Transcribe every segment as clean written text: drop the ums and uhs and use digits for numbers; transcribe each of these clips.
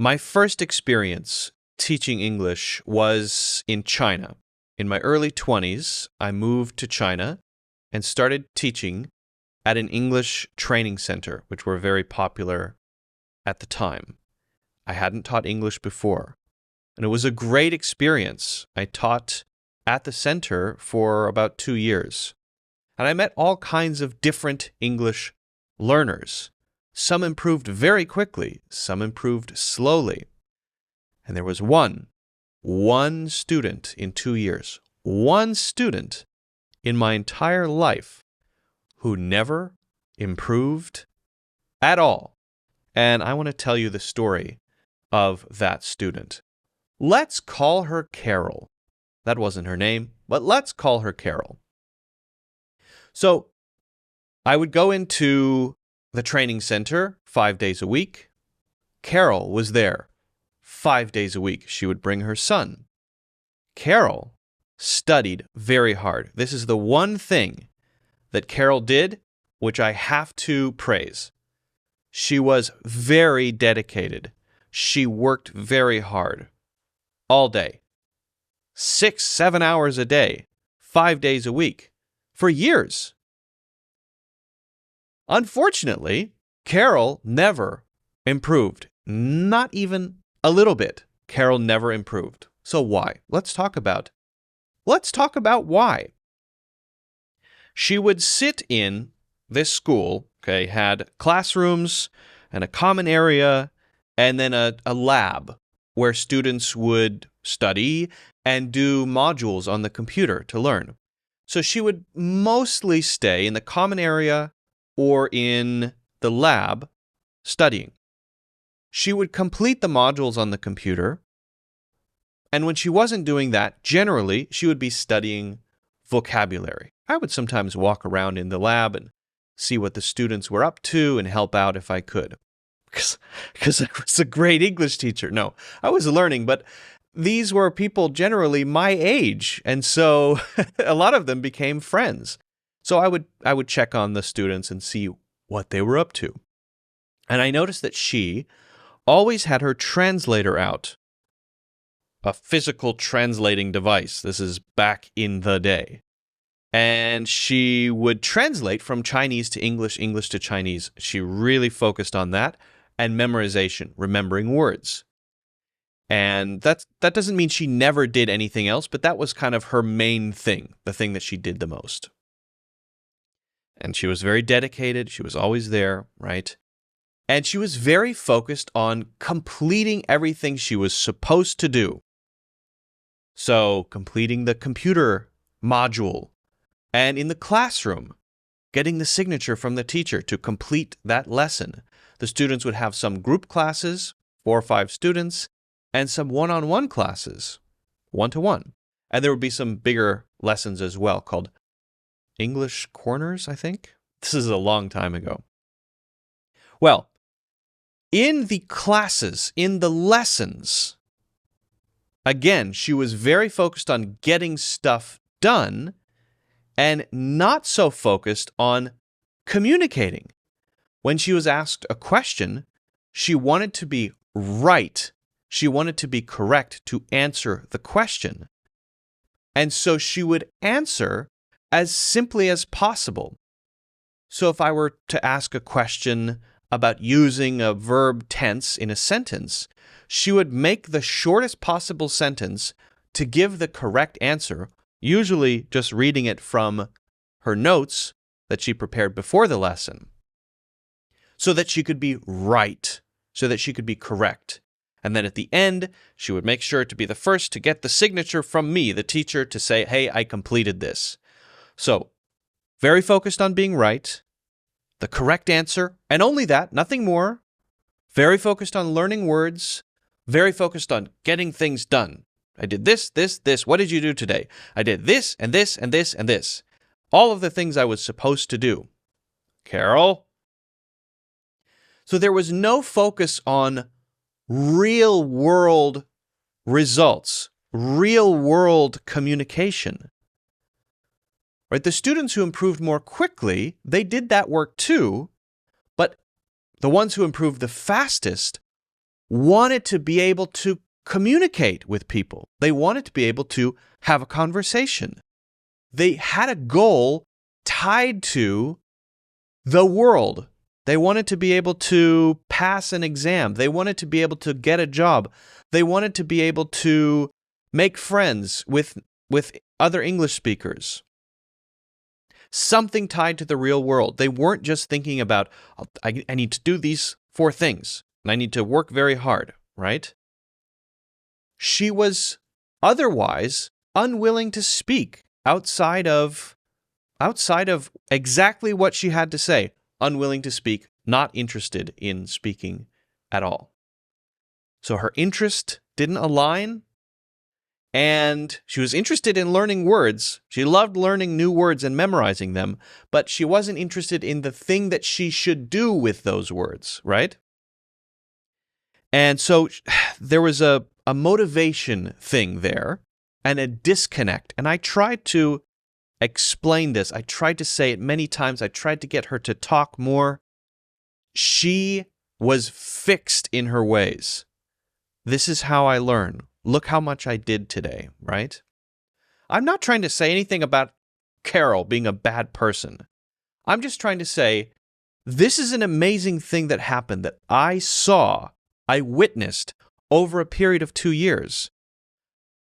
My first experience teaching English was in China. In my early 20s, I moved to China and started teaching at an English training center, which were very popular at the time. I hadn't taught English before, and it was a great experience. I taught at the center for about 2 years, and I met all kinds of different English learners. Some improved very quickly, some improved slowly. And there was one student in 2 years, one student in my entire life who never improved at all. And I want to tell you the story of that student. Let's call her Carol. That wasn't her name, but let's call her Carol. So I would go into the training center 5 days a week. Carol was there 5 days a week. She would bring her son. Carol studied very hard. This is the one thing that Carol did, which I have to praise. She was very dedicated. She worked very hard all day. 6-7 hours a day, 5 days a week, for years. Unfortunately, Carol never improved. Not even a little bit. Carol never improved. So why? Let's talk about why. She would sit in this school, had classrooms and a common area, and then a lab where students would study and do modules on the computer to learn. So she would mostly stay in the common area or in the lab studying. She would complete the modules on the computer, and when she wasn't doing that, generally, she would be studying vocabulary. I would sometimes walk around in the lab and see what the students were up to and help out if I could. Because I was a great English teacher. No, I was learning, but these were people generally my age, and so a lot of them became friends. So I would check on the students and see what they were up to. And I noticed that she always had her translator out, a physical translating device. This is back in the day. And she would translate from Chinese to English, English to Chinese. She really focused on that and memorization, remembering words. And that doesn't mean she never did anything else, but that was kind of her main thing, the thing that she did the most. And she was very dedicated. She was always there, right? And she was very focused on completing everything she was supposed to do. So, completing the computer module, and in the classroom, getting the signature from the teacher to complete that lesson. The students would have some group classes, 4 or 5 students, and some one-on-one classes, 1-to-1. And there would be some bigger lessons as well called English Corners, I think. This is a long time ago. Well, in the classes, in the lessons, again, she was very focused on getting stuff done and not so focused on communicating. When she was asked a question, she wanted to be right. She wanted to be correct to answer the question. And so she would answer as simply as possible. So if I were to ask a question about using a verb tense in a sentence, she would make the shortest possible sentence to give the correct answer, usually just reading it from her notes that she prepared before the lesson, so that she could be right, so that she could be correct. And then at the end, she would make sure to be the first to get the signature from me, the teacher, to say, hey, I completed this. So, very focused on being right, the correct answer, and only that, nothing more. Very focused on learning words, very focused on getting things done. I did this, this, this. What did you do today? I did this, and this, and this, and this. All of the things I was supposed to do. Carol? So there was no focus on real-world results, real-world communication. Right? The students who improved more quickly, they did that work too, but the ones who improved the fastest wanted to be able to communicate with people. They wanted to be able to have a conversation. They had a goal tied to the world. They wanted to be able to pass an exam. They wanted to be able to get a job. They wanted to be able to make friends with other English speakers. Something tied to the real world. They weren't just thinking about, I need to do these 4 things, and I need to work very hard, right? She was otherwise unwilling to speak outside of exactly what she had to say. Unwilling to speak, not interested in speaking at all. So her interest didn't align, and she was interested in learning words. She loved learning new words and memorizing them, but she wasn't interested in the thing that she should do with those words, right? And so there was a motivation thing there and a disconnect. And I tried to explain this. I tried to say it many times. I tried to get her to talk more. She was fixed in her ways. This is how I learn. Look how much I did today, right? I'm not trying to say anything about Carol being a bad person. I'm just trying to say this is an amazing thing that happened that I witnessed over a period of 2 years.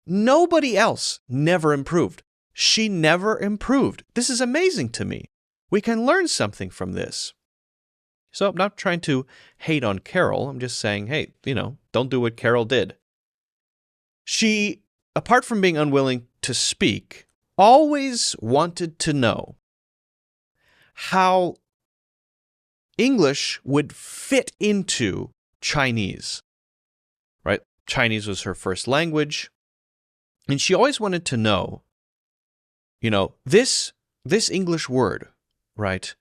Nobody else never improved. She never improved. This is amazing to me. We can learn something from this. So I'm not trying to hate on Carol. I'm just saying, hey, don't do what Carol did. She, apart from being unwilling to speak, always wanted to know how English would fit into Chinese, right? Chinese was her first language, and she always wanted to know, this English word, right?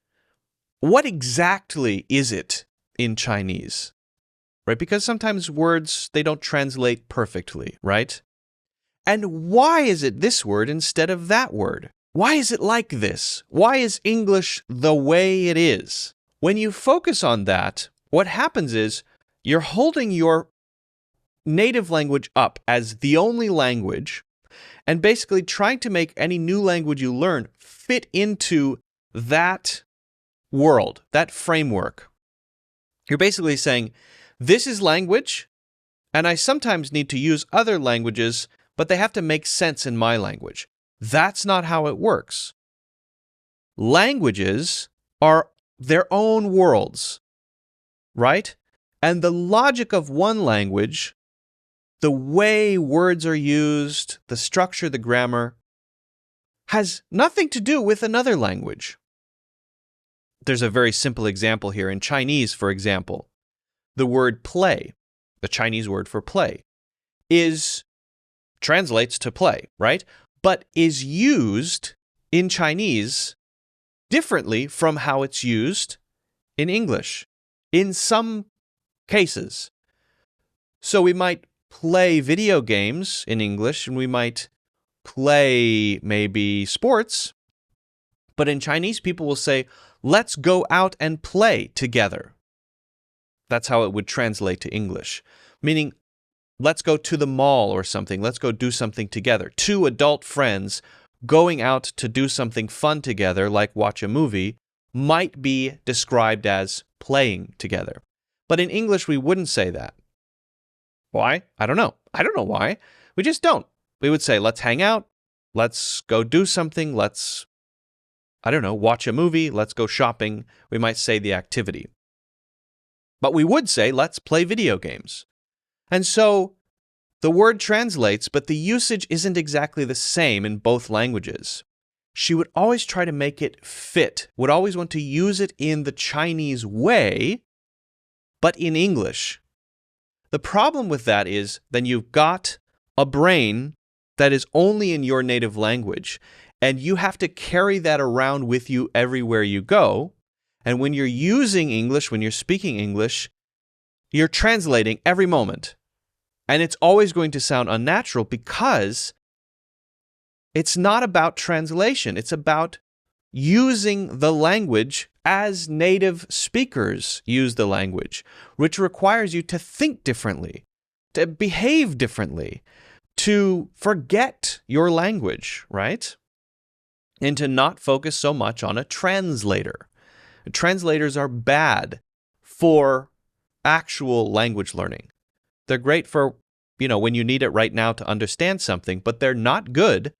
What exactly is it in Chinese, right? Because sometimes words, they don't translate perfectly, right? And why is it this word instead of that word? Why is it like this? Why is English the way it is? When you focus on that, what happens is you're holding your native language up as the only language and basically trying to make any new language you learn fit into that world, that framework. You're basically saying, this is language, and I sometimes need to use other languages, but they have to make sense in my language. That's not how it works. Languages are their own worlds, right? And the logic of one language, the way words are used, the structure, the grammar, has nothing to do with another language. There's a very simple example here. In Chinese, for example, the word play, the Chinese word for play, translates to play, right? But is used in Chinese differently from how it's used in English, in some cases. So we might play video games in English, and we might play maybe sports, but in Chinese, people will say, let's go out and play together. That's how it would translate to English, meaning let's go to the mall or something. Let's go do something together. 2 adult friends going out to do something fun together, like watch a movie, might be described as playing together. But in English, we wouldn't say that. Why? I don't know. I don't know why. We just don't. We would say, let's hang out. Let's go do something. Let's, watch a movie. Let's go shopping. We might say the activity. But we would say, let's play video games. And so the word translates, but the usage isn't exactly the same in both languages. She would always try to make it fit, would always want to use it in the Chinese way, but in English. The problem with that is then you've got a brain that is only in your native language, and you have to carry that around with you everywhere you go. And when you're using English, when you're speaking English, you're translating every moment. And it's always going to sound unnatural because it's not about translation. It's about using the language as native speakers use the language, which requires you to think differently, to behave differently, to forget your language, right? And to not focus so much on a translator. Translators are bad for actual language learning. They're great for, when you need it right now to understand something, but they're not good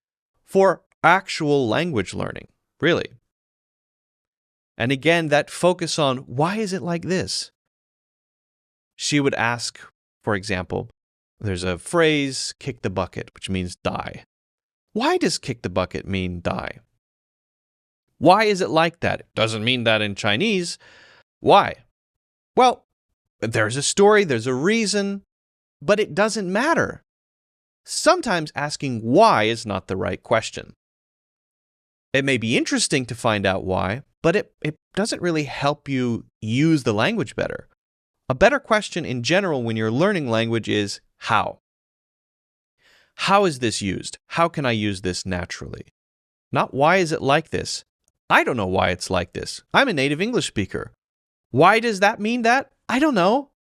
for actual language learning, really. And again, that focus on, why is it like this? She would ask, for example, there's a phrase, kick the bucket, which means die. Why does kick the bucket mean die? Why is it like that? It doesn't mean that in Chinese. Why? Well, there's a story, there's a reason, but it doesn't matter. Sometimes asking why is not the right question. It may be interesting to find out why, but it doesn't really help you use the language better. A better question in general when you're learning language is how. How is this used? How can I use this naturally? Not why is it like this? I don't know why it's like this. I'm a native English speaker. Why does that mean that? I don't know.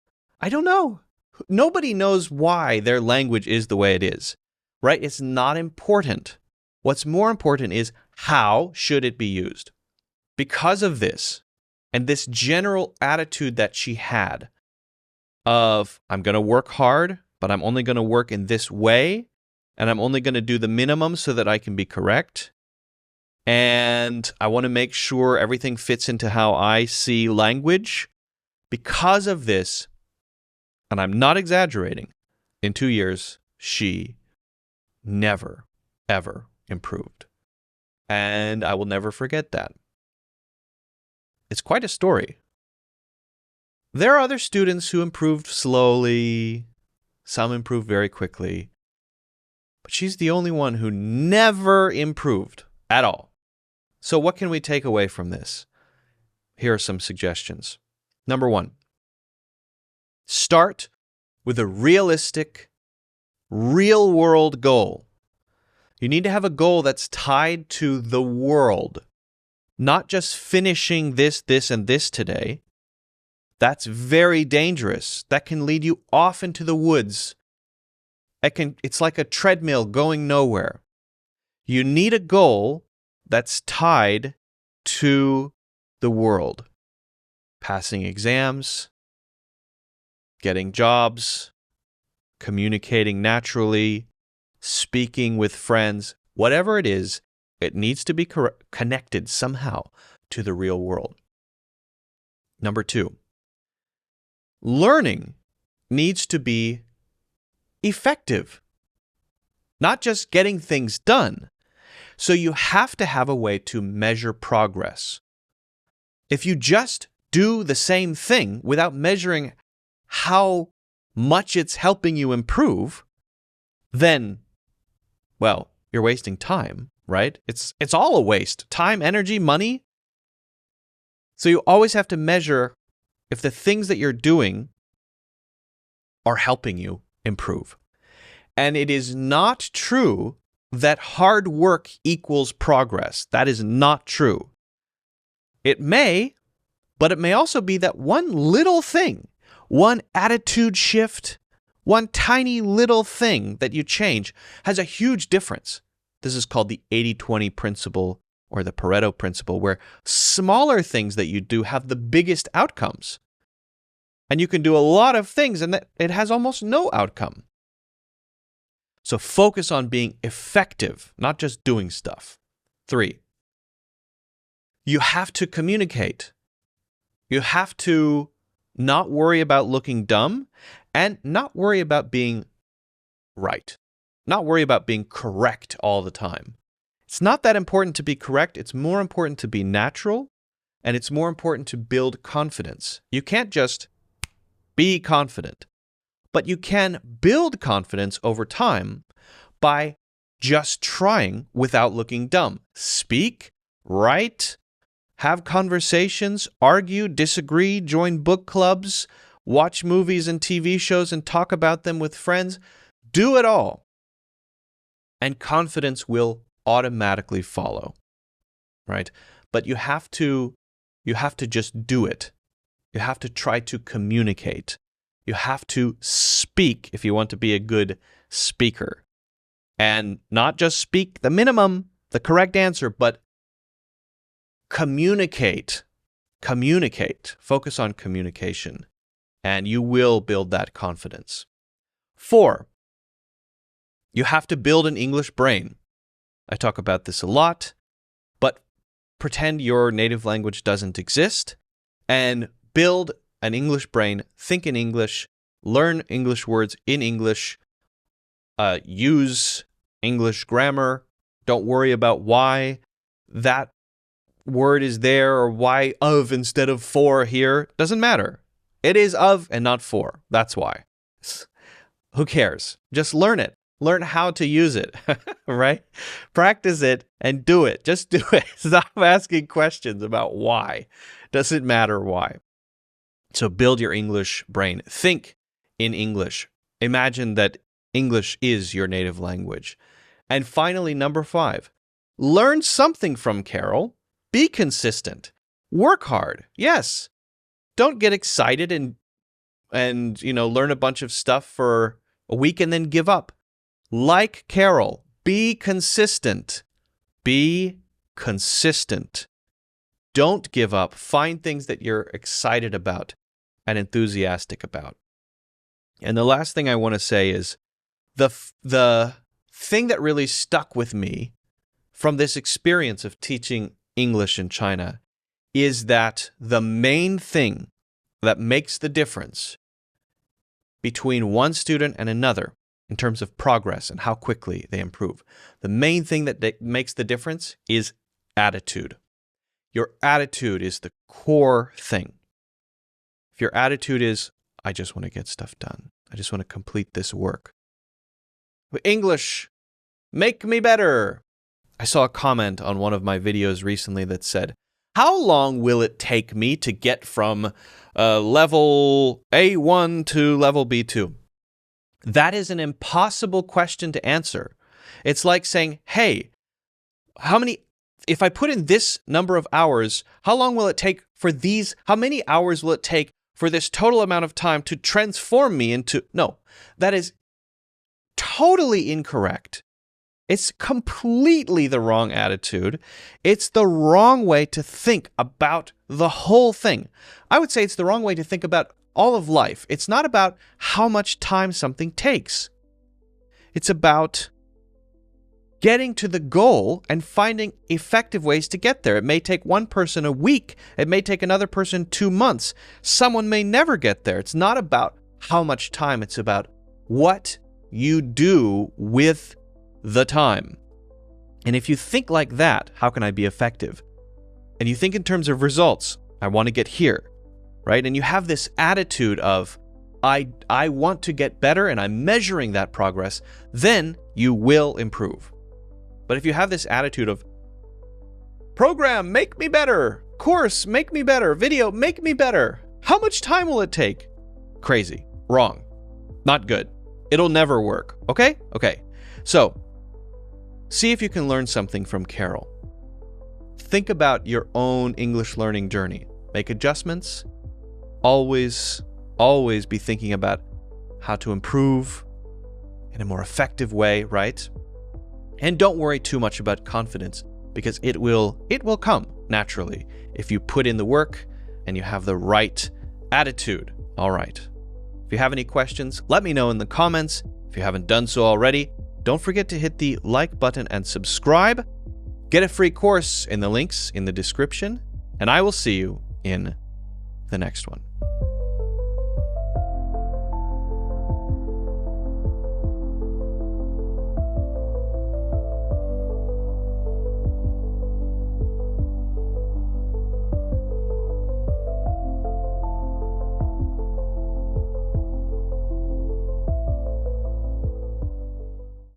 Nobody knows why their language is the way it is, right? It's not important. What's more important is how should it be used? Because of this, and this general attitude that she had of, I'm going to work hard, but I'm only going to work in this way, and I'm only going to do the minimum so that I can be correct, and I want to make sure everything fits into how I see language. Because of this, and I'm not exaggerating, in 2 years, she never, ever improved. And I will never forget that. It's quite a story. There are other students who improved slowly. Some improved very quickly. But she's the only one who never improved at all. So what can we take away from this? Here are some suggestions. Number 1, start with a realistic, real-world goal. You need to have a goal that's tied to the world, not just finishing this, and this today. That's very dangerous. That can lead you off into the woods. It's like a treadmill going nowhere. You need a goal that's tied to the world. Passing exams, getting jobs, communicating naturally, speaking with friends, whatever it is, it needs to be connected somehow to the real world. Number 2, learning needs to be effective, not just getting things done. So you have to have a way to measure progress. If you just do the same thing without measuring how much it's helping you improve, then, well, you're wasting time, right? It's all a waste. Time, energy, money. So you always have to measure if the things that you're doing are helping you improve. And it is not true that hard work equals progress. That is not true. It may, but it may also be that one little thing, one attitude shift, one tiny little thing that you change has a huge difference. This is called the 80-20 principle or the Pareto principle, where smaller things that you do have the biggest outcomes. And you can do a lot of things and it has almost no outcome. So focus on being effective, not just doing stuff. 3, you have to communicate. You have to not worry about looking dumb and not worry about being right. Not worry about being correct all the time. It's not that important to be correct. It's more important to be natural, and it's more important to build confidence. You can't just be confident, but you can build confidence over time by just trying without looking dumb. Speak, write, have conversations, argue, disagree, join book clubs, watch movies and TV shows and talk about them with friends. Do it all. And confidence will automatically follow, right? but you have to just do it. You have to try to communicate. You have to speak if you want to be a good speaker. And not just speak the minimum, the correct answer, but communicate. Communicate. Focus on communication, and you will build that confidence. 4, you have to build an English brain. I talk about this a lot, but pretend your native language doesn't exist and build an English brain. Think in English, learn English words in English, use English grammar. Don't worry about why that word is there or why of instead of for here. Doesn't matter. It is of and not for. That's why. Who cares? Just learn it. Learn how to use it, right? Practice it and do it. Just do it. Stop asking questions about why. Doesn't matter why. So build your English brain. Think in English. Imagine that English is your native language. And finally, number 5, learn something from Carol. Be consistent. Work hard. Yes. Don't get excited and learn a bunch of stuff for a week and then give up. Like Carol, be consistent. Be consistent. Don't give up. Find things that you're excited about and enthusiastic about. And the last thing I want to say is the thing that really stuck with me from this experience of teaching English in China is that the main thing that makes the difference between one student and another in terms of progress and how quickly they improve, the main thing that makes the difference is attitude. Your attitude is the core thing. If your attitude is, I just want to get stuff done. I just want to complete this work. English, make me better. I saw a comment on one of my videos recently that said, how long will it take me to get from level A1 to level B2? That is an impossible question to answer. It's like saying, hey, if I put in this number of hours, how long will it take for these? How many hours will it take for this total amount of time to transform me into? No, that is totally incorrect. It's completely the wrong attitude. It's the wrong way to think about the whole thing. I would say it's the wrong way to think about all of life. It's not about how much time something takes. It's about getting to the goal and finding effective ways to get there. It may take one person a week. It may take another person 2 months. Someone may never get there. It's not about how much time. It's about what you do with the time. And if you think like that, how can I be effective? And you think in terms of results, I want to get here, right? And you have this attitude of, I want to get better and I'm measuring that progress, then you will improve. But if you have this attitude of, program, make me better, course, make me better, video, make me better, how much time will it take? Crazy, wrong, not good. It'll never work, okay? Okay, so see if you can learn something from Carol. Think about your own English learning journey. Make adjustments. Always be thinking about how to improve in a more effective way, right? And don't worry too much about confidence because it will come naturally if you put in the work and you have the right attitude. All right. If you have any questions, let me know in the comments. If you haven't done so already, don't forget to hit the like button and subscribe. Get a free course in the links in the description, and I will see you in the next one.